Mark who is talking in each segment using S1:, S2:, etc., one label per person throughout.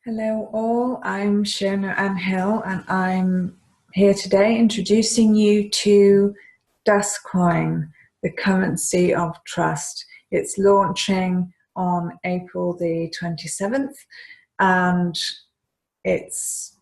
S1: Hello all, I'm Shona Anhill and I'm here today introducing you to Dascoin, the currency of trust. It's launching on April the 27th and it's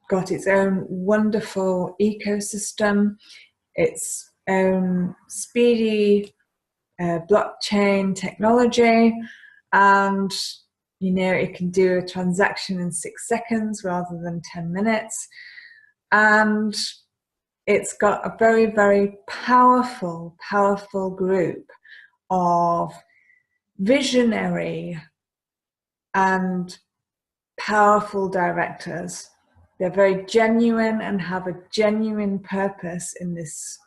S1: got its own wonderful ecosystem, its own speedy blockchain technology, and it can do a transaction in 6 seconds rather than 10 minutes. And it's got a very, very powerful group of visionary and powerful directors. They're very genuine and have a genuine purpose in this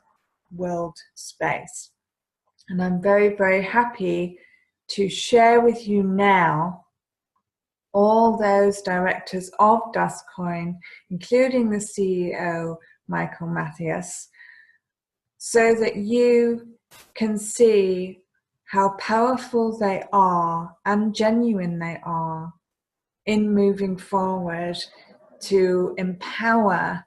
S1: world space. And I'm very, very happy to share with you now all those directors of Dascoin, including the CEO, Michael Matthias, so that you can see how powerful they are and genuine they are in moving forward to empower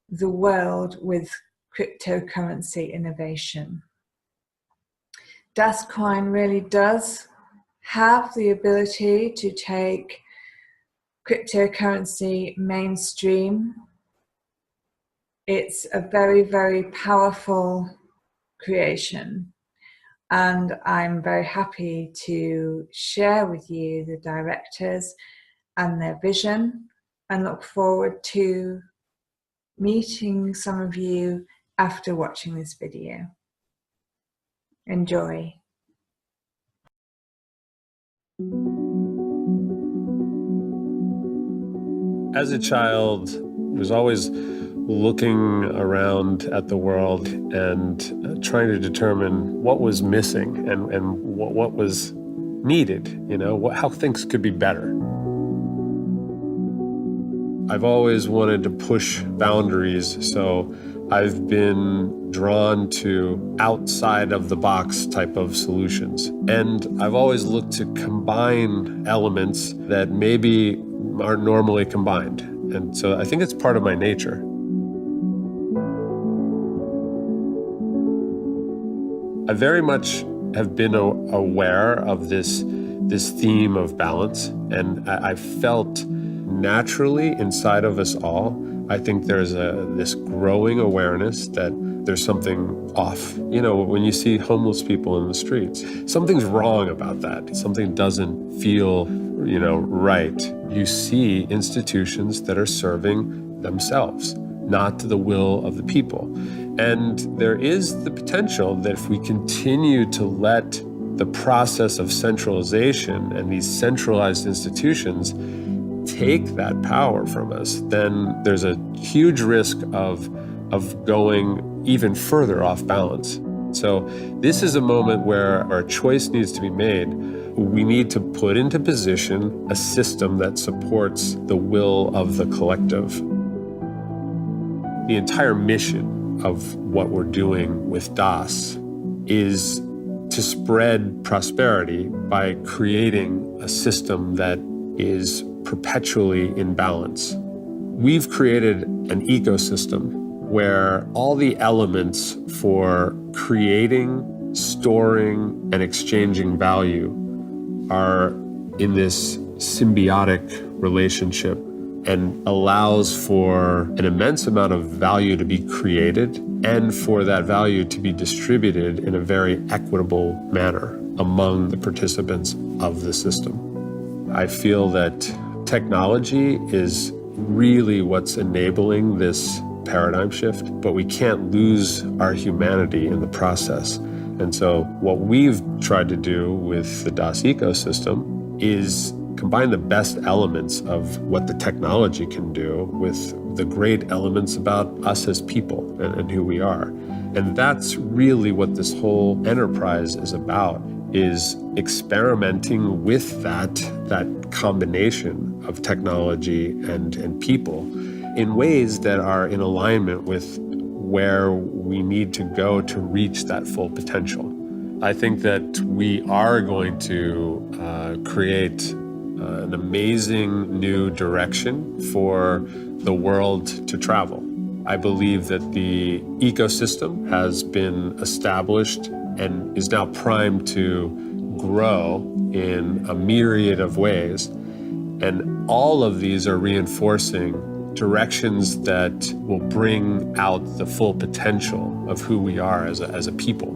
S1: the world with cryptocurrency innovation. Dascoin really does have the ability to take cryptocurrency mainstream. It's a very, very powerful creation, and I'm very happy to share with you the directors and their vision, and look forward to meeting some of you after watching this video. Enjoy.
S2: As a child, I was always looking around at the world and trying to determine what was missing and what was needed, how things could be better. I've always wanted to push boundaries, so I've been drawn to outside of the box type of solutions. And I've always looked to combine elements that maybe aren't normally combined. And so I think it's part of my nature. I very much have been aware of this theme of balance, and I felt naturally inside of us all, I think there's this growing awareness that there's something off. When you see homeless people in the streets, something's wrong about that. Something doesn't feel, right. You see institutions that are serving themselves, not the will of the people. And there is the potential that if we continue to let the process of centralization and these centralized institutions take that power from us, then there's a huge risk of going even further off balance. So this is a moment where our choice needs to be made. We need to put into position a system that supports the will of the collective. The entire mission of what we're doing with DAS is to spread prosperity by creating a system that is perpetually in balance. We've created an ecosystem where all the elements for creating, storing, and exchanging value are in this symbiotic relationship and allows for an immense amount of value to be created and for that value to be distributed in a very equitable manner among the participants of the system. I feel that technology is really what's enabling this paradigm shift, but we can't lose our humanity in the process. And so what we've tried to do with the DAS ecosystem is combine the best elements of what the technology can do with the great elements about us as people and who we are. And that's really what this whole enterprise is about, is experimenting with that combination of technology and people in ways that are in alignment with where we need to go to reach that full potential. I think that we are going to create an amazing new direction for the world to travel. I believe that the ecosystem has been established and is now primed to grow in a myriad of ways. And all of these are reinforcing directions that will bring out the full potential of who we are as a people.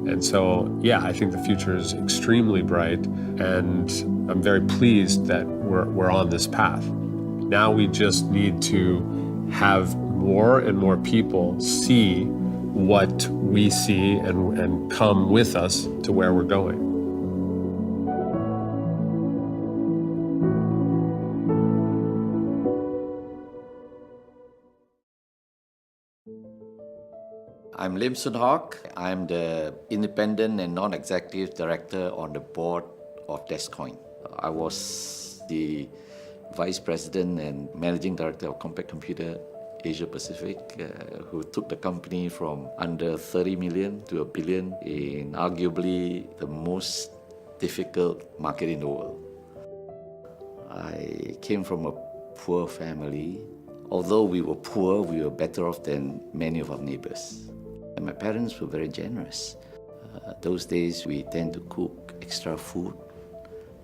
S2: And so, yeah, I think the future is extremely bright, and I'm very pleased that we're on this path. Now we just need to have more and more people see what we see and come with us to where we're going.
S3: I'm Lim Soon Hock. I'm the independent and non-executive director on the board of Dascoin. I was the vice president and managing director of Compact Computer Asia Pacific, who took the company from under 30 million to $1 billion in arguably the most difficult market in the world. I came from a poor family. Although we were poor, we were better off than many of our neighbors. And my parents were very generous. Those days we tend to cook extra food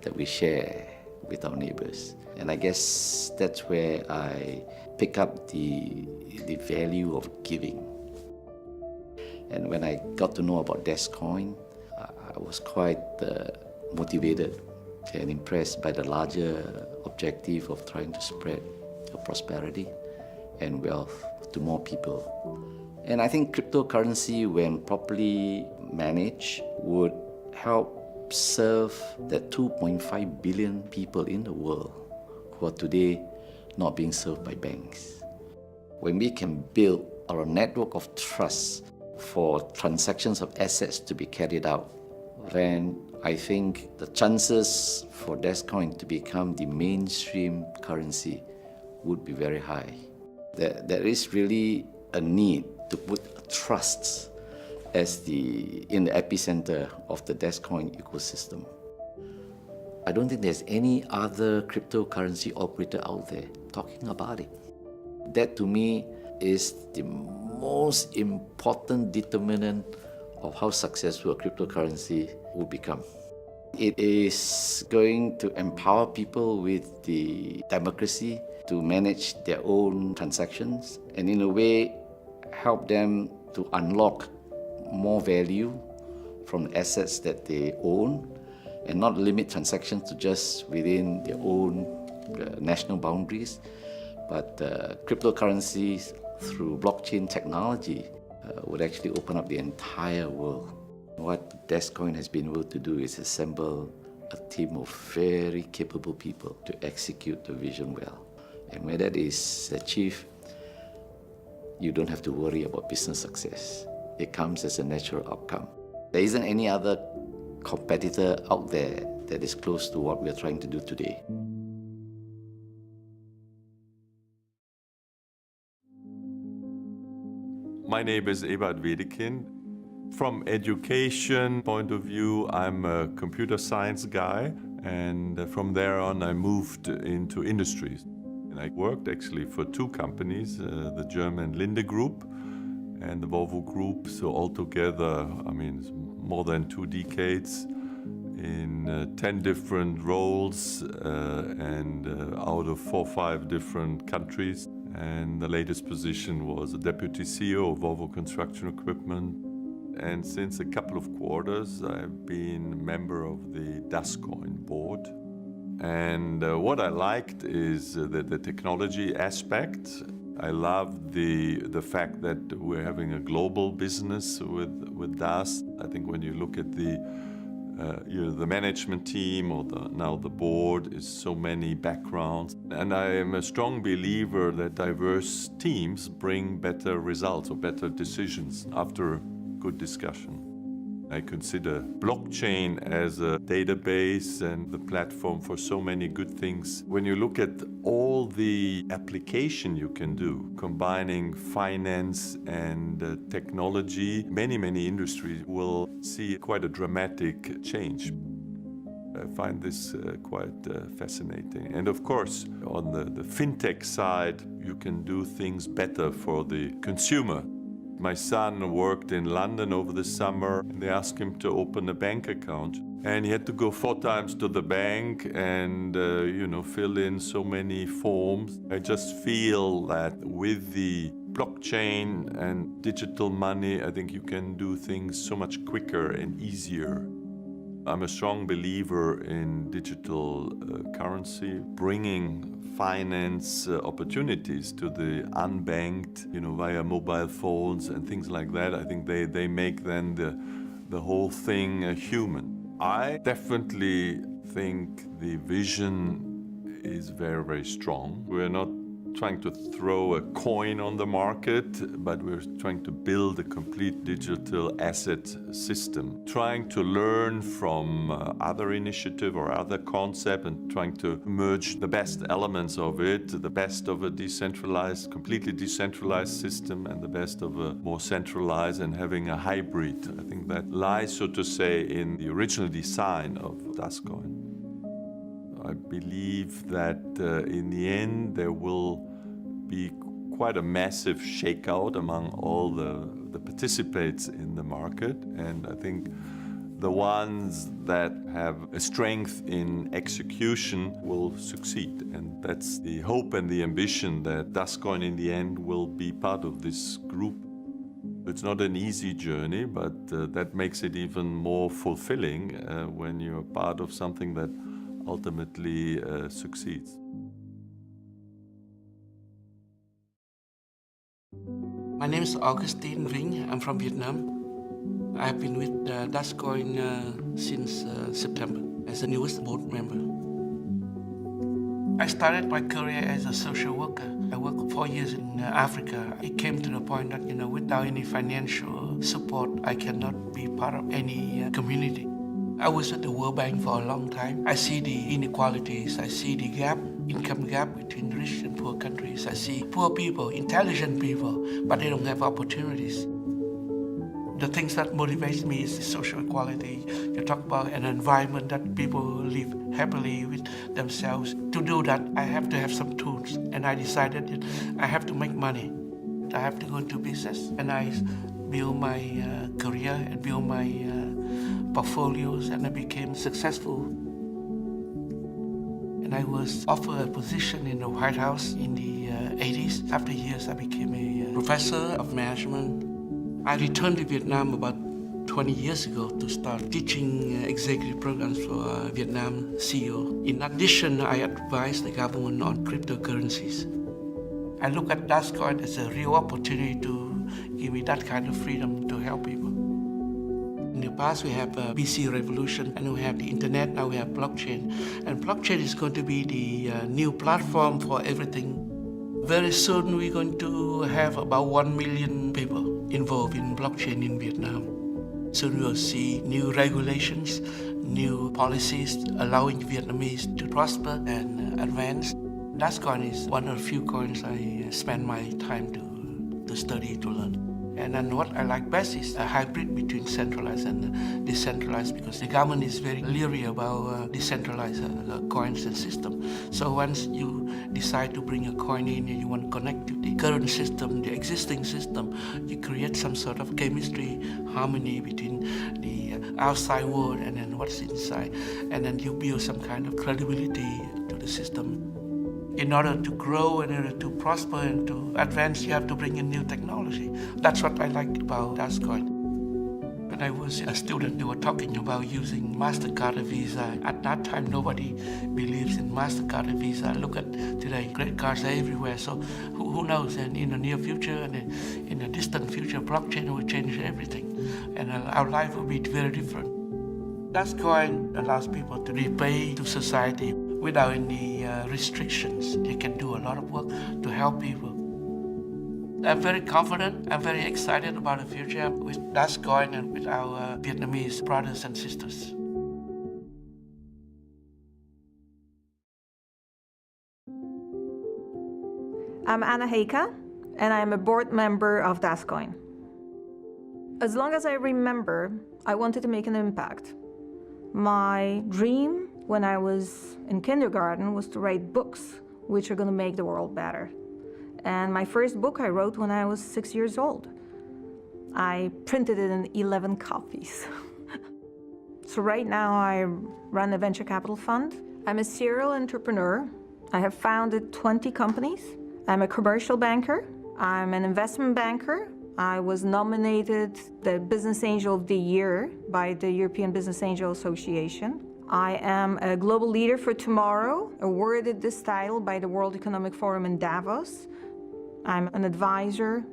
S3: that we share with our neighbors. And I guess that's where I pick up the value of giving. And when I got to know about Dascoin, I was quite motivated and impressed by the larger objective of trying to spread prosperity and wealth to more people. And I think cryptocurrency, when properly managed, would help serve the 2.5 billion people in the world who are today not being served by banks. When we can build our network of trust for transactions of assets to be carried out, then I think the chances for Dascoin to become the mainstream currency would be very high. There is really a need to put trust as in the epicenter of the Dascoin ecosystem. I don't think there's any other cryptocurrency operator out there talking about it. That to me is the most important determinant of how successful a cryptocurrency will become. It is going to empower people with the democracy to manage their own transactions and in a way help them to unlock more value from the assets that they own and not limit transactions to just within their own national boundaries, but cryptocurrencies through blockchain technology would actually open up the entire world. What Dascoin has been able to do is assemble a team of very capable people to execute the vision well. And when that is achieved, you don't have to worry about business success. It comes as a natural outcome. There isn't any other competitor out there that is close to what we're trying to do today.
S4: My name is Ebert Wedekind. From education point of view, I'm a computer science guy, and from there on I moved into industries. And I worked actually for two companies, the German Linde Group and the Volvo Group. So altogether, I mean, it's more than 2 decades in 10 different roles and out of 4 or 5 different countries. And the latest position was a deputy CEO of Volvo Construction Equipment. And since a couple of quarters, I've been a member of the Dascoin board. And what I liked is the technology aspect. I love the fact that we're having a global business with DAS. I think when you look at the management team or now the board is so many backgrounds. And I am a strong believer that diverse teams bring better results or better decisions after good discussion. I consider blockchain as a database and the platform for so many good things. When you look at all the application you can do, combining finance and technology, many industries will see quite a dramatic change. I find this quite fascinating. And of course, on the fintech side, you can do things better for the consumer. My son worked in London over the summer, and they asked him to open a bank account. And he had to go 4 times to the bank and, fill in so many forms. I just feel that with the blockchain and digital money, I think you can do things so much quicker and easier. I'm a strong believer in digital currency, bringing finance opportunities to the unbanked, via mobile phones and things like that. I think they make then the whole thing human. I definitely think the vision is very, very strong. We're not trying to throw a coin on the market, but we're trying to build a complete digital asset system, trying to learn from other initiative or other concept and trying to merge the best elements of it, the best of a decentralized, completely decentralized system and the best of a more centralized, and having a hybrid. I think that lies, so to say, in the original design of Dascoin. I believe that in the end there will be quite a massive shakeout among all the participants in the market, and I think the ones that have a strength in execution will succeed, and that's the hope and the ambition that Dascoin in the end will be part of this group. It's not an easy journey, but that makes it even more fulfilling when you're part of something that ultimately succeeds.
S5: My name is Augustine Vinh. I'm from Vietnam. I've been with Dascoin since September as the newest board member. I started my career as a social worker. I worked 4 years in Africa. It came to the point that, without any financial support, I cannot be part of any community. I was at the World Bank for a long time. I see the inequalities. I see the income gap between rich and poor countries. I see poor people, intelligent people, but they don't have opportunities. The things that motivates me is social equality. You talk about an environment that people live happily with themselves. To do that, I have to have some tools. And I decided that I have to make money. I have to go into business. And I build my career and build my portfolios, and I became successful. And I was offered a position in the White House in the 80s. After years, I became a professor of management. I returned to Vietnam about 20 years ago to start teaching executive programs for Vietnam CEO. In addition, I advise the government on cryptocurrencies. I look at Dascoin as a real opportunity to give me that kind of freedom to help people. In the past, we have a BC revolution, and we have the internet, now we have blockchain. And blockchain is going to be the new platform for everything. Very soon, we're going to have about 1 million people involved in blockchain in Vietnam. Soon we'll see new regulations, new policies allowing Vietnamese to prosper and advance. Dascoin is one of the few coins I spend my time to study, to learn. And then what I like best is a hybrid between centralized and decentralized, because the government is very leery about decentralized coins and system. So once you decide to bring a coin in and you want to connect to the current system, the existing system, you create some sort of chemistry, harmony between the outside world and then what's inside. And then you build some kind of credibility to the system. In order to grow, in order to prosper and to advance, you have to bring in new technology. That's what I like about Dascoin. When I was a student, they were talking about using MasterCard and Visa. At that time, nobody believes in MasterCard and Visa. Look at today, credit cards are everywhere. So who knows? And in the near future and in the distant future, blockchain will change everything. And our life will be very different. Dascoin allows people to repay to society without any restrictions. They can do a lot of work to help people. I'm very confident, I'm very excited about the future with Dascoin and with our Vietnamese brothers and sisters.
S6: I'm Anna Heika, and I'm a board member of Dascoin. As long as I remember, I wanted to make an impact. My dream when I was in kindergarten was to write books which are going to make the world better. And my first book I wrote when I was 6 years old. I printed it in 11 copies. So right now I run a venture capital fund. I'm a serial entrepreneur. I have founded 20 companies. I'm a commercial banker. I'm an investment banker. I was nominated the Business Angel of the Year by the European Business Angel Association. I am a global leader for tomorrow, awarded this title by the World Economic Forum in Davos. I'm an advisor.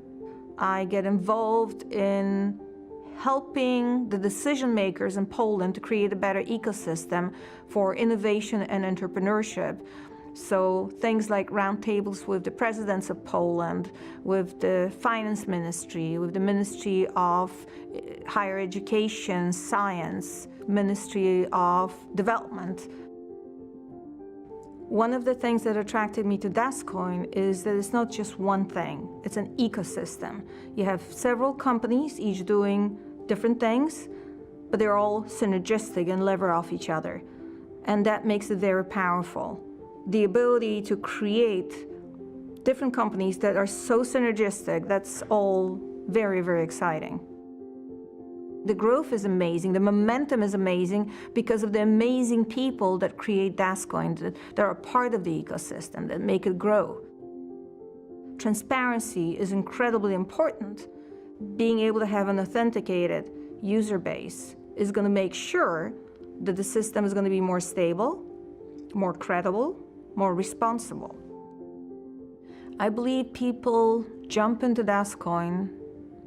S6: I get involved in helping the decision makers in Poland to create a better ecosystem for innovation and entrepreneurship. So things like roundtables with the presidents of Poland, with the finance ministry, with the Ministry of Higher Education, Science, Ministry of Development. One of the things that attracted me to Dascoin is that it's not just one thing, it's an ecosystem. You have several companies, each doing different things, but they're all synergistic and lever off each other. And that makes it very powerful. The ability to create different companies that are so synergistic, that's all very, very exciting. The growth is amazing, the momentum is amazing because of the amazing people that create Dascoin, that are part of the ecosystem, that make it grow. Transparency is incredibly important. Being able to have an authenticated user base is going to make sure that the system is going to be more stable, more credible, more responsible. I believe people jump into Dascoin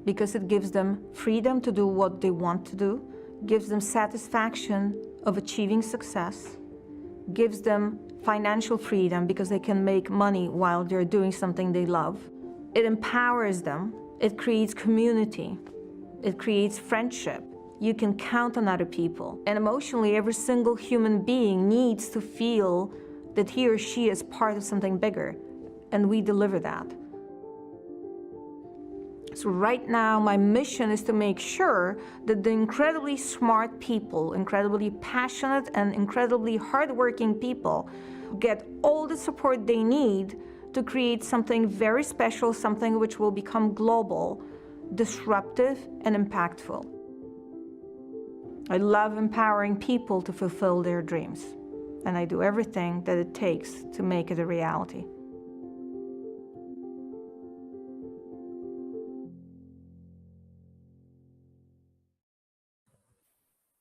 S6: because it gives them freedom to do what they want to do, gives them satisfaction of achieving success, gives them financial freedom because they can make money while they're doing something they love. It empowers them, it creates community, it creates friendship. You can count on other people. And emotionally, every single human being needs to feel that he or she is part of something bigger, and we deliver that. So right now, my mission is to make sure that the incredibly smart people, incredibly passionate and incredibly hardworking people get all the support they need to create something very special, something which will become global, disruptive, and impactful. I love empowering people to fulfill their dreams, and I do everything that it takes to make it a reality.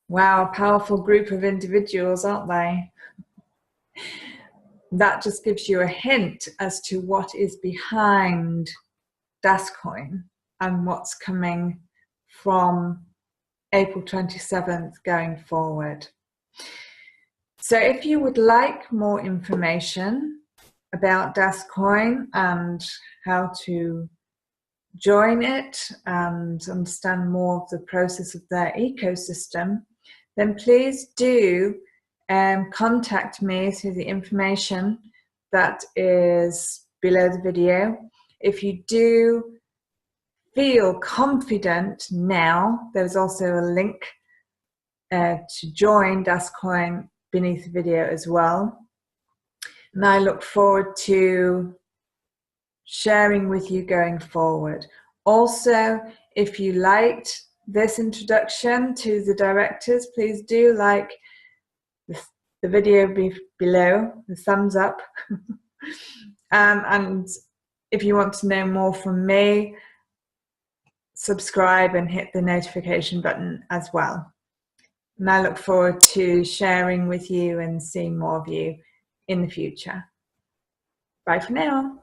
S1: Wow, powerful group of individuals, aren't they? That just gives you a hint as to what is behind Dascoin and what's coming from April 27th going forward. So if you would like more information about Dascoin and how to join it and understand more of the process of their ecosystem, then please do contact me through the information that is below the video. If you do feel confident now, there's also a link to join Dascoin beneath the video as well. And I look forward to sharing with you going forward. Also, if you liked this introduction to the directors, please do like the video below, the thumbs up. And if you want to know more from me, subscribe and hit the notification button as well. And I look forward to sharing with you and seeing more of you in the future. Bye for now.